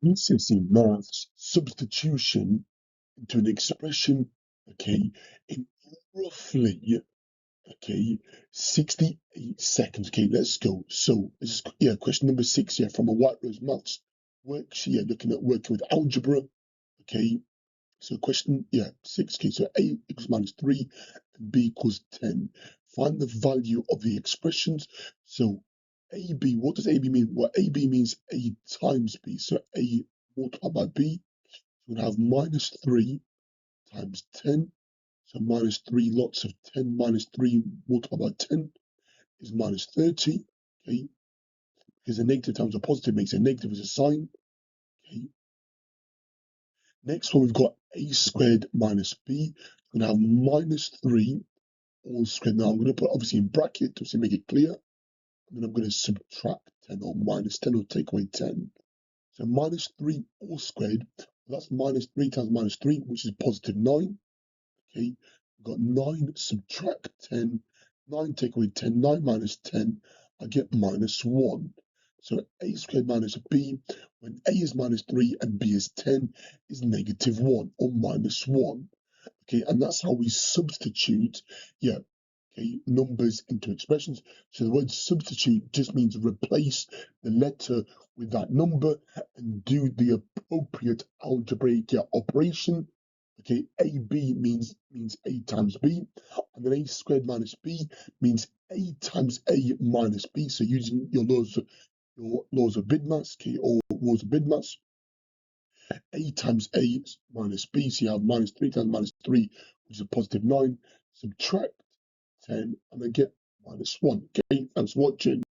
GCSE Maths substitution into an expression, okay, in roughly, okay, 68 seconds. Okay, let's go. So this is question number 6 here from a White Rose Maths worksheet, looking at working with algebra. Okay, so question 6. Okay, so a equals -3 and b equals 10. Find the value of the expressions. So AB, what does AB mean? Well, AB means A times B. So A multiplied by B, we're going to have -3 times 10. So -3 lots of 10 minus 3 multiplied by 10 is -30. Okay, because a negative times a positive makes a negative as a sign. Okay. Next one, we've got A squared minus B. We're going to have -3 all squared. Now I'm going to put obviously in bracket to make it clear. And then I'm going to subtract 10 or -10 or take away 10. So -3 all squared, that's -3 times -3, which is +9. Okay, we've got 9 subtract 10, 9 take away 10, 9 minus 10, I get -1. So A squared minus B, when A is -3 and B is 10, is -1 or -1. Okay, and that's how we substitute, okay, numbers into expressions. So the word substitute just means replace the letter with that number and do the appropriate algebraic operation. Okay, AB means A times B, and then A squared minus B means A times A minus B. So using your laws of BIDMAS, okay, or rules of BIDMAS, A times A minus B, so you have -3 times -3, which is +9, subtract 10, and then get -1. Okay, thanks for watching.